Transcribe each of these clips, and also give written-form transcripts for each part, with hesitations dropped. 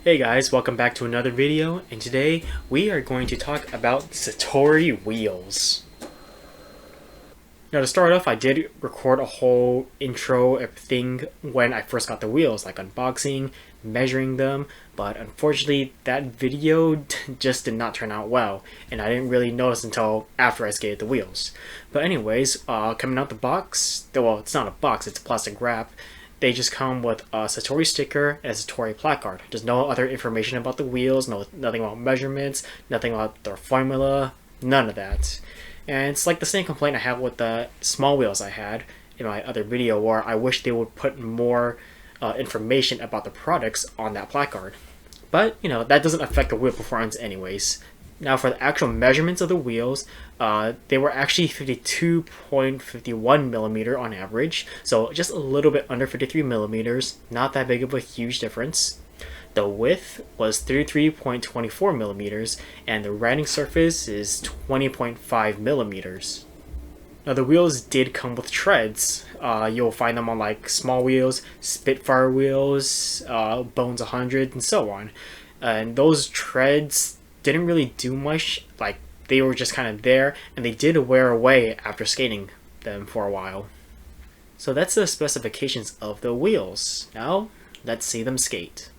Hey guys, welcome back to another video, and today we are going to talk about Satori wheels. Now to start off, I did record a whole intro thing when I first got the wheels, like unboxing, measuring them, but unfortunately that video just did not turn out well, and I didn't really notice until after I skated the wheels. But anyways, coming out the box, well, it's not a box, it's a plastic wrap. They just come with a Satori sticker and a Satori placard. There's no other information about the wheels, nothing about measurements, nothing about their formula, none of that. And it's like the same complaint I have with the small wheels I had in my other video, where I wish they would put more information about the products on that placard. But, that doesn't affect the wheel performance anyways. Now for the actual measurements of the wheels, they were actually 52.51 millimeter on average, so just a little bit under 53 millimeters, not that big of a huge difference. The width was 33.24 millimeters, and the riding surface is 20.5 millimeters. Now the wheels did come with treads. You'll find them on like small wheels, Spitfire wheels, Bones 100, and so on. And those treads didn't really do much, like they were just kind of there, and they did wear away after skating them for a while. So that's the specifications of the wheels. Now, let's see them skate.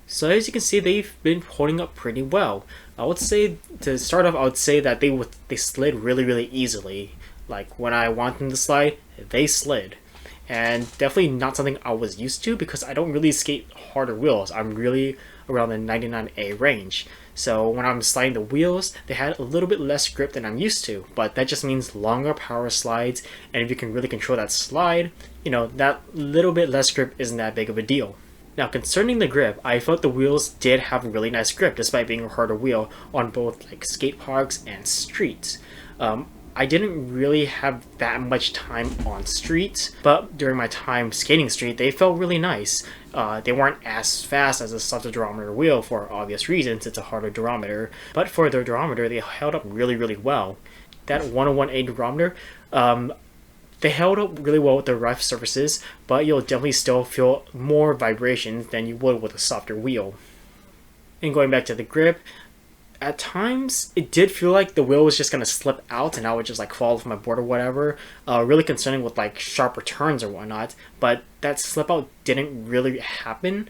So as you can see, they've been holding up pretty well. I would say, to start off, I would say that they slid really easily. Like when I want them to slide, they slid. And definitely not something I was used to, because I don't really skate harder wheels. I'm really around the 99A range. So when I'm sliding the wheels, they had a little bit less grip than I'm used to, but that just means longer power slides, and if you can really control that slide, that little bit less grip isn't that big of a deal. Now concerning the grip, I felt the wheels did have a really nice grip despite being a harder wheel on both like skate parks and streets. I didn't really have that much time on street, but during my time skating street, they felt really nice. They weren't as fast as a softer durometer wheel for obvious reasons, it's a harder durometer, but for their durometer, they held up really well. That 101A durometer, they held up really well with the rough surfaces, but you'll definitely still feel more vibrations than you would with a softer wheel. And going back to the grip, at times it did feel like the wheel was just gonna slip out and I would just like fall off my board or whatever. Really concerning with like sharper turns or whatnot, but that slip out didn't really happen,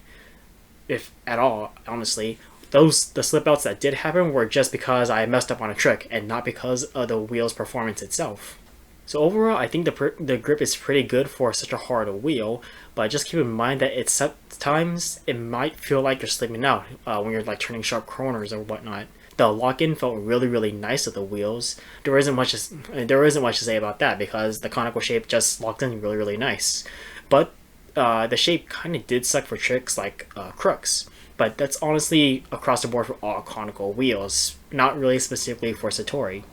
if at all, honestly. The slip outs that did happen were just because I messed up on a trick and not because of the wheel's performance itself. So overall, I think the grip is pretty good for such a hard wheel, but just keep in mind that it's sometimes it might feel like you're slipping out when you're like turning sharp corners or whatnot. The lock-in felt really nice with the wheels. There isn't much to say about that because the conical shape just locked in really nice. But the shape kind of did suck for tricks like crooks. But that's honestly across the board for all conical wheels, not really specifically for Satori.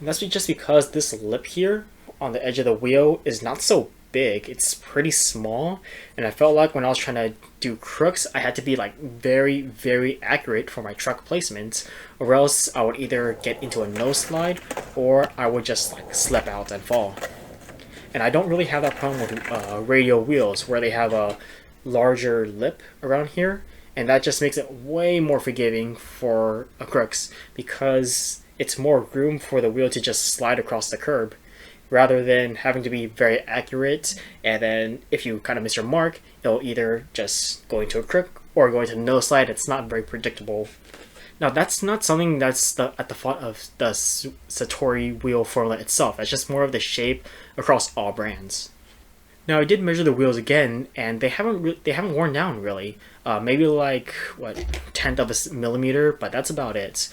And that's just because this lip here on the edge of the wheel is not so big, it's pretty small, and I felt like when I was trying to do crooks, I had to be like very accurate for my truck placement, or else I would either get into a nose slide or I would just like slip out and fall. And I don't really have that problem with radial wheels where they have a larger lip around here, and that just makes it way more forgiving for a crooks because it's more room for the wheel to just slide across the curb rather than having to be very accurate, and then if you kind of miss your mark, it'll either just go into a crook or go into no slide. It's not very predictable. Now that's not something that's at the fault of the Satori wheel formula itself. That's just more of the shape across all brands. Now I did measure the wheels again, and they haven't worn down really. Maybe like what, tenth of a millimeter, but that's about it.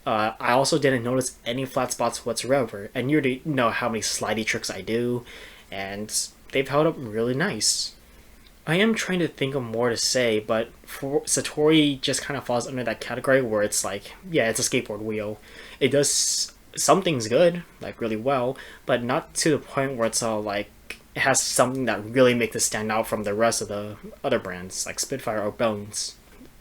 I also didn't notice any flat spots whatsoever, and you already know how many slidey tricks I do, and they've held up really nice. I am trying to think of more to say, but for Satori just kind of falls under that category where it's like, yeah, it's a skateboard wheel. It does some things good, like really well, but not to the point where it's all like, it has something that really makes it stand out from the rest of the other brands, like Spitfire or Bones.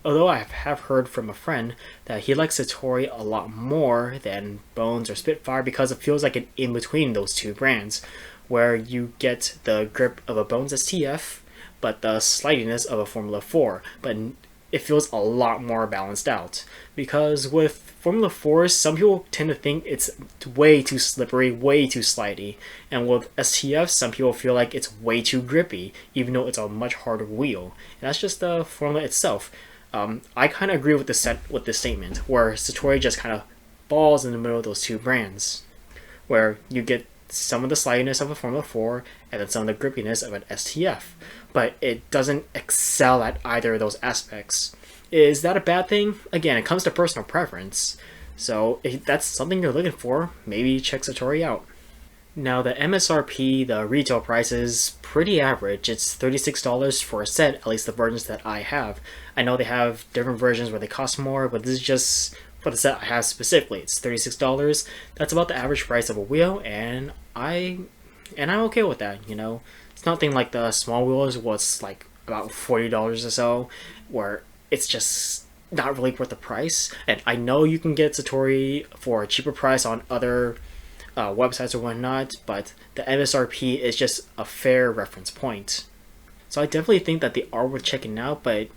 Although I have heard from a friend that he likes Satori a lot more than Bones or Spitfire because it feels like an in-between those two brands, where you get the grip of a Bones STF, but the slidiness of a Formula 4, but it feels a lot more balanced out. Because with Formula 4s, some people tend to think it's way too slippery, way too slidey, and with STFs, some people feel like it's way too grippy, even though it's a much harder wheel. And that's just the formula itself. I kind of agree with this statement, where Satori just kind of falls in the middle of those two brands, where you get some of the slidiness of a Formula 4 and then some of the grippiness of an STF, but it doesn't excel at either of those aspects. Is that a bad thing? Again, it comes to personal preference, so if that's something you're looking for, maybe check Satori out. Now the MSRP, the retail price, is pretty average. It's $36 for a set, at least the versions that I have. I know they have different versions where they cost more, but this is just for the set I have specifically. It's $36. That's about the average price of a wheel, and I'm okay with that, you know. It's nothing like the small wheels was like about $40 or so, where it's just not really worth the price. And I know you can get Satori for a cheaper price on other websites or whatnot, but the MSRP is just a fair reference point. So I definitely think that they are worth checking out, but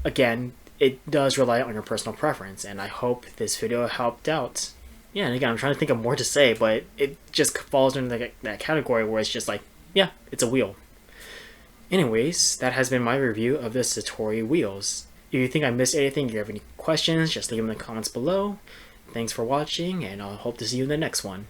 again, it does rely on your personal preference, and I hope this video helped out. Yeah, and again, I'm trying to think of more to say, but it just falls into that category where it's just like, yeah, it's a wheel. Anyways, that has been my review of the Satori wheels. If you think I missed anything, if you have any questions, just leave them in the comments below. Thanks for watching, and I'll hope to see you in the next one.